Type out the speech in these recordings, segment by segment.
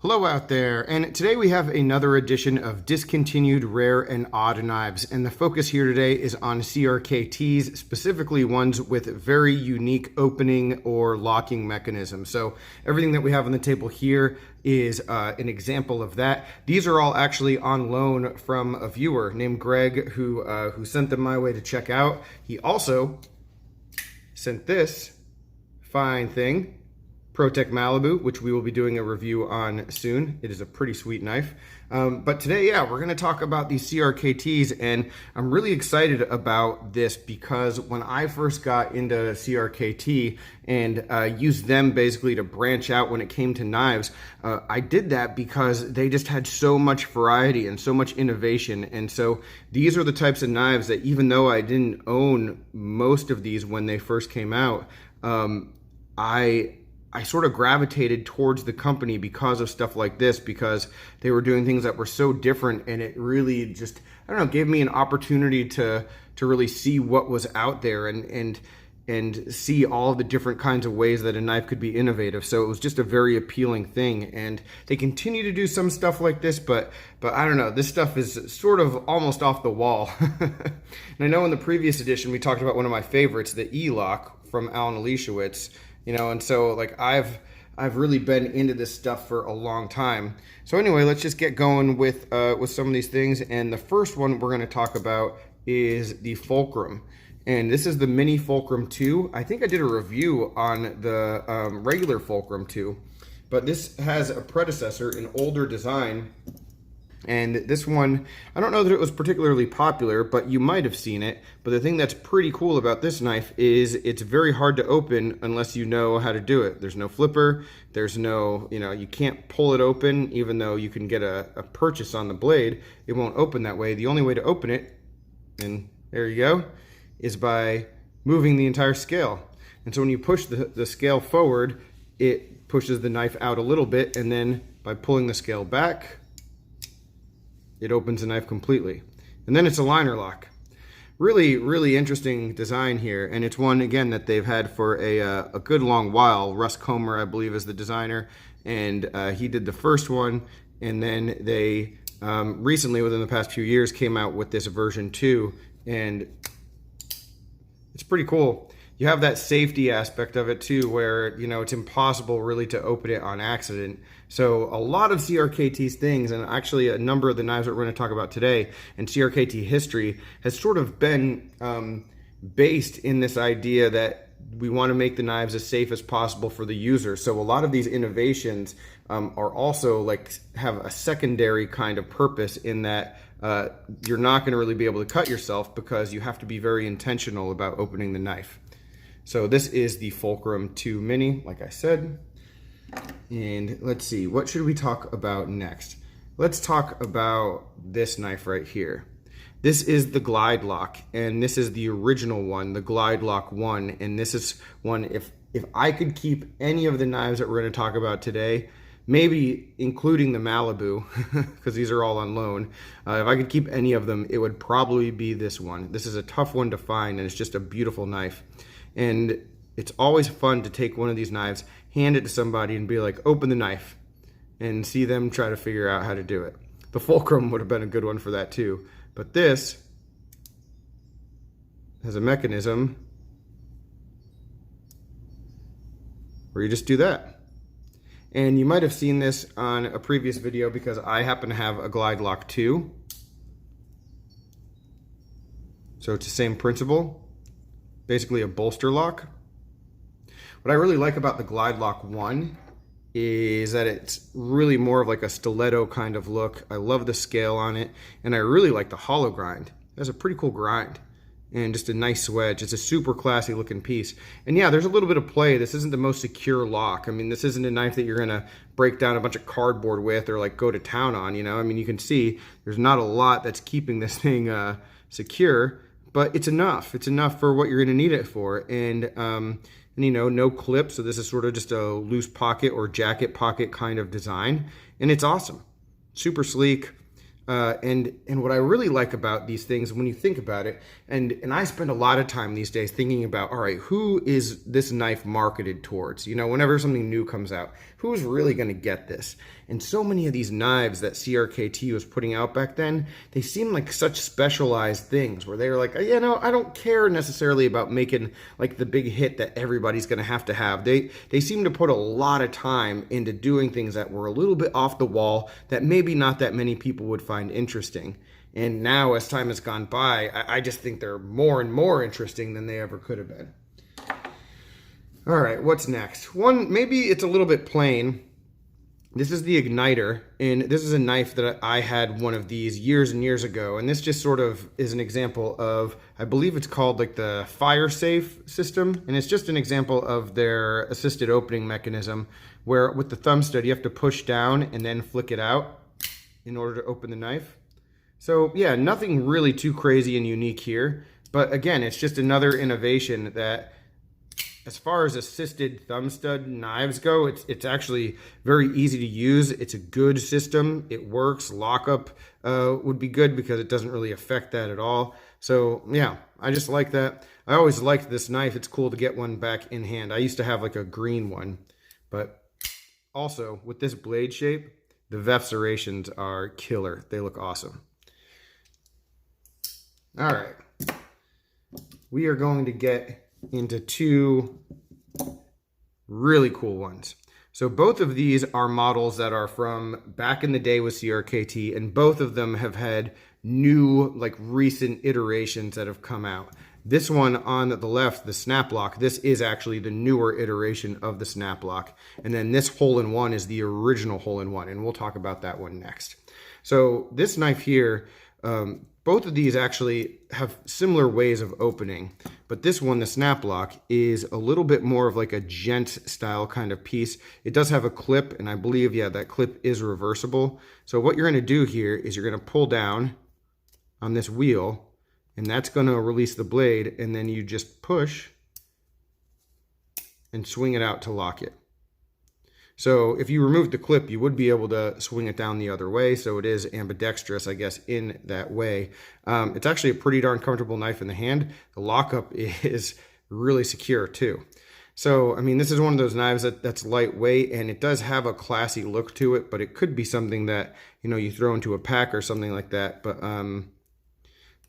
Hello out there, and today we have another edition of Discontinued Rare and Odd Knives, and the focus here today is on CRKTs, specifically ones with very unique opening or locking mechanisms. So everything that we have on the table here is an example of that. These are all actually on loan from a viewer named Greg who sent them my way to check out. He also sent this fine thing, ProTech Malibu, which we will be doing a review on soon. It is a pretty sweet knife. But today, we're going to talk about these CRKTs, and I'm really excited about this because when I first got into CRKT and used them basically to branch out when it came to knives, I did that because they just had so much variety and so much innovation. And so these are the types of knives that, even though I didn't own most of these when they first came out, I sort of gravitated towards the company because of stuff like this, because they were doing things that were so different, and it really just, I don't know, gave me an opportunity to really see what was out there and see all the different kinds of ways that a knife could be innovative. So it was just a very appealing thing, and they continue to do some stuff like this, but I don't know, this stuff is sort of almost off the wall. And I know in the previous edition we talked about one of my favorites, the E-Lock from Alan Elishewitz. You know, and so like I've really been into this stuff for a long time. So anyway, let's just get going with some of these things. And the first one we're going to talk about is the fulcrum. And this is the mini fulcrum 2. I think I did a review on the regular fulcrum 2, but this has a predecessor, an older design. And this one, I don't know that it was particularly popular, but you might have seen it. But the thing that's pretty cool about this knife is it's very hard to open unless you know how to do it. There's no flipper, there's no, you can't pull it open, even though you can get a purchase on the blade. It won't open that way. The only way to open it, and there you go, is by moving the entire scale. And so when you push the scale forward, it pushes the knife out a little bit, and then by pulling the scale back, it opens the knife completely. And then it's a liner lock. Really, really interesting design here. And it's one, again, that they've had for a good long while. Russ Comer, I believe, is the designer. And he did the first one. And then they recently, within the past few years, came out with this version 2. And it's pretty cool. You have that safety aspect of it too, where, it's impossible really to open it on accident. So a lot of CRKT's things, and actually a number of the knives that we're going to talk about today in CRKT history, has sort of been based in this idea that we want to make the knives as safe as possible for the user. So a lot of these innovations are also have a secondary kind of purpose in that you're not going to really be able to cut yourself because you have to be very intentional about opening the knife. So this is the Fulcrum 2 Mini, like I said. And let's see, what should we talk about next? Let's talk about this knife right here. This is the glidelock, and this is the original one, the glidelock 1. And this is one, if I could keep any of the knives that we're going to talk about today, maybe including the Malibu, because these are all on loan, if I could keep any of them, it would probably be this one. This is a tough one to find, and it's just a beautiful knife. And it's always fun to take one of these knives, hand it to somebody, and be like, open the knife, and see them try to figure out how to do it. The fulcrum would have been a good one for that too. But this has a mechanism where you just do that. And you might have seen this on a previous video because I happen to have a glidelock 2. So it's the same principle. Basically a bolster lock. What I really like about the glidelock 1 is that it's really more of like a stiletto kind of look. I love the scale on it, and I really like the hollow grind. It has a pretty cool grind and just a nice wedge. It's a super classy looking piece. And yeah, there's a little bit of play. This isn't the most secure lock. I mean, this isn't a knife that you're gonna break down a bunch of cardboard with or go to town on, I mean, you can see there's not a lot that's keeping this thing secure. But it's enough. It's enough for what you're going to need it for. And no clip. So this is sort of just a loose pocket or jacket pocket kind of design. And it's awesome. Super sleek. And what I really like about these things, when you think about it, and I spend a lot of time these days thinking about, all right, who is this knife marketed towards? Whenever something new comes out, who's really going to get this? And so many of these knives that CRKT was putting out back then, they seemed like such specialized things where they were like, you know, I don't care necessarily about making like the big hit that everybody's going to have. They seem to put a lot of time into doing things that were a little bit off the wall that maybe not that many people would find interesting. And now, as time has gone by, I just think they're more and more interesting than they ever could have been. All right, what's next? One, maybe it's a little bit plain. This is the igniter, and this is a knife that I had one of these years and years ago. And this just sort of is an example of, I believe it's called like the fire safe system. And it's just an example of their assisted opening mechanism where with the thumb stud, you have to push down and then flick it out in order to open the knife. So yeah, nothing really too crazy and unique here. But again, it's just another innovation that, as far as assisted thumb stud knives go, it's actually very easy to use. It's a good system. It works. Lockup would be good because it doesn't really affect that at all. So yeah, I just like that. I always liked this knife. It's cool to get one back in hand. I used to have like a green one, but also with this blade shape, the VEF serrations are killer. They look awesome. All right, we are going to get into two really cool ones. So both of these are models that are from back in the day with CRKT, and both of them have had new, like recent iterations that have come out. This one on the left, the snap lock, this is actually the newer iteration of the snap lock. And then this hole-in-one is the original hole-in-one, and we'll talk about that one next. So this knife here, both of these actually have similar ways of opening, but this one, the snap lock, is a little bit more of like a gent style kind of piece. It does have a clip, and I believe, yeah, that clip is reversible. So what you're going to do here is you're going to pull down on this wheel, and that's going to release the blade, and then you just push and swing it out to lock it. So if you remove the clip, you would be able to swing it down the other way. So it is ambidextrous, I guess, in that way. It's actually a pretty darn comfortable knife in the hand. The lockup is really secure too. So, I mean, this is one of those knives that's lightweight, and it does have a classy look to it, but it could be something that, you know, you throw into a pack or something like that. But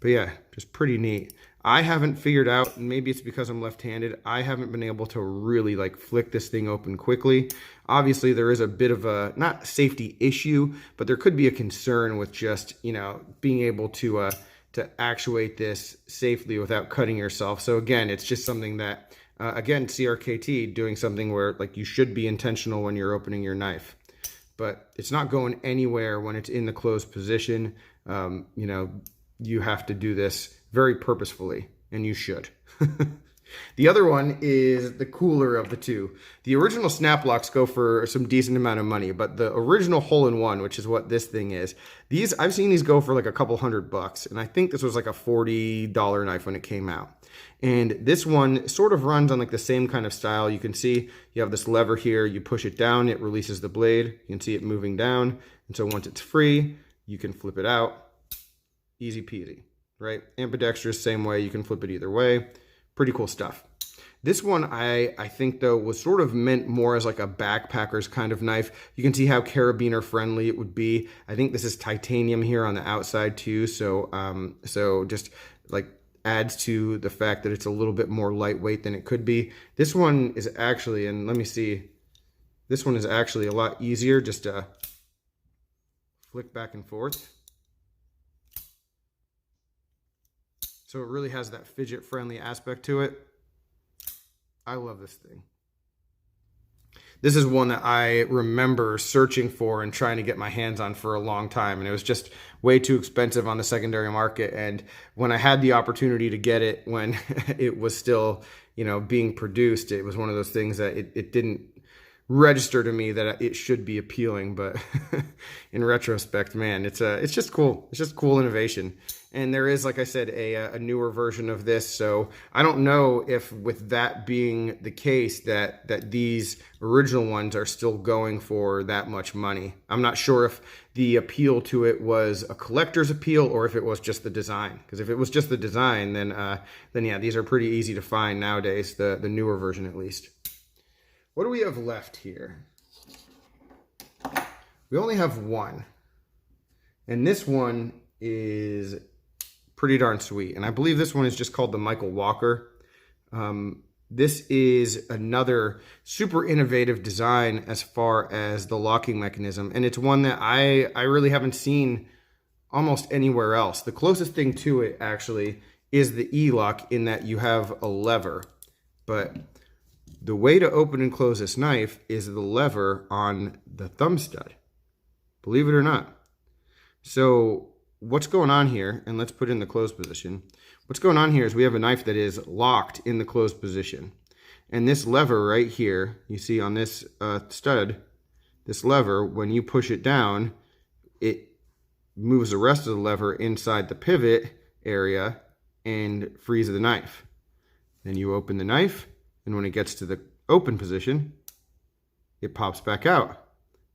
yeah, just pretty neat. I haven't figured out, and maybe it's because I'm left-handed, I haven't been able to really like flick this thing open quickly. Obviously, there is a bit of a, not safety issue, but there could be a concern with just, you know, being able to actuate this safely without cutting yourself. So again, it's just something that, again, CRKT doing something where like you should be intentional when you're opening your knife. But it's not going anywhere when it's in the closed position. You know, you have to do this very purposefully, and you should. The other one is the cooler of the two. The original snap locks go for some decent amount of money, but the original hole-in-one, which is what this thing is, these, I've seen these go for like a couple $100, and I think this was like a $40 knife when it came out. And this one sort of runs on like the same kind of style. You can see you have this lever here, you push it down, it releases the blade. You can see it moving down, and so once it's free, you can flip it out. Easy peasy, right? Ambidextrous, same way, you can flip it either way. Pretty cool stuff. This one, I think, though, was sort of meant more as like a backpacker's kind of knife. You can see how carabiner friendly it would be. I think this is titanium here on the outside too, so just like adds to the fact that it's a little bit more lightweight than it could be. This one is actually, and let me see, this one is actually a lot easier just to flick back and forth. So it really has that fidget-friendly aspect to it. I love this thing. This is one that I remember searching for and trying to get my hands on for a long time, and it was just way too expensive on the secondary market. And when I had the opportunity to get it when it was still, you know, being produced, it was one of those things that it didn't register to me that it should be appealing. But in retrospect, man, it's just cool. It's just cool innovation. And there is, like I said, a newer version of this. So I don't know if, with that being the case, that these original ones are still going for that much money. I'm not sure if the appeal to it was a collector's appeal or if it was just the design. Because if it was just the design, then yeah, these are pretty easy to find nowadays, the newer version at least. What do we have left here? we only have one. And this one is pretty darn sweet. And I believe this one is just called the Michael Walker. This is another super innovative design as far as the locking mechanism. And it's one that I really haven't seen almost anywhere else. The closest thing to it actually is the E-lock, in that you have a lever. But the way to open and close this knife is the lever on the thumb stud. Believe it or not. So what's going on here, and let's put it in the closed position. What's going on here is we have a knife that is locked in the closed position. And this lever right here, you see on this stud, this lever, when you push it down, it moves the rest of the lever inside the pivot area and frees the knife. Then you open the knife, and when it gets to the open position, it pops back out.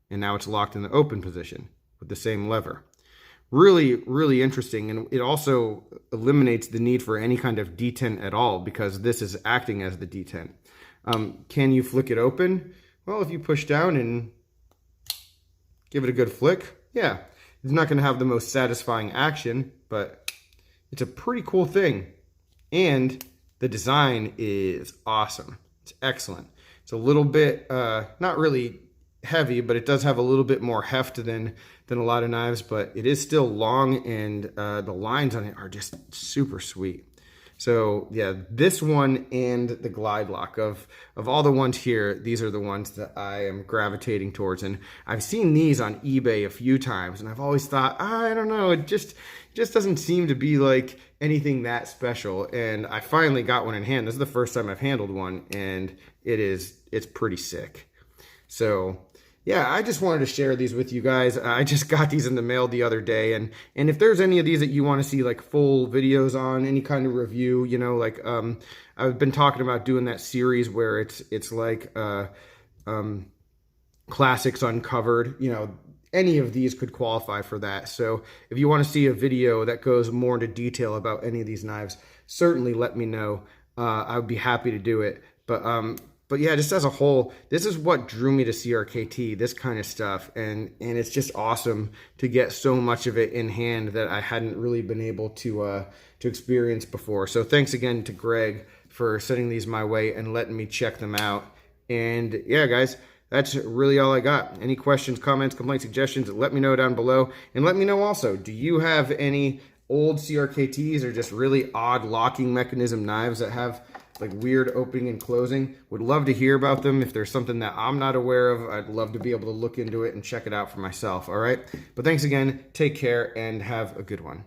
And now it's locked in the open position with the same lever. Really, really interesting. And it also eliminates the need for any kind of detent at all, because this is acting as the detent. Can you flick it open? Well, if you push down and give it a good flick, yeah. It's not going to have the most satisfying action, but it's a pretty cool thing. And the design is awesome. It's excellent. It's a little bit, not really heavy, but it does have a little bit more heft than a lot of knives, but it is still long, and the lines on it are just super sweet. So yeah, this one and the glidelock, of all the ones here, these are the ones that I am gravitating towards. And I've seen these on eBay a few times, and I've always thought, I don't know, it just doesn't seem to be like anything that special. And I finally got one in hand. This is the first time I've handled one, and it's pretty sick. So yeah, I just wanted to share these with you guys. I just got these in the mail the other day, and if there's any of these that you want to see like full videos on, any kind of review, you know, like I've been talking about doing that series where it's like classics uncovered, you know, any of these could qualify for that. So if you want to see a video that goes more into detail about any of these knives, certainly let me know. I would be happy to do it. But yeah, just as a whole, this is what drew me to CRKT, this kind of stuff. And it's just awesome to get so much of it in hand that I hadn't really been able to experience before. So thanks again to Greg for sending these my way and letting me check them out. And yeah, guys, that's really all I got. Any questions, comments, complaints, suggestions, let me know down below. And let me know also, do you have any old CRKTs or just really odd locking mechanism knives that have like weird opening and closing? Would love to hear about them. If there's something that I'm not aware of, I'd love to be able to look into it and check it out for myself. All right. But thanks again. Take care and have a good one.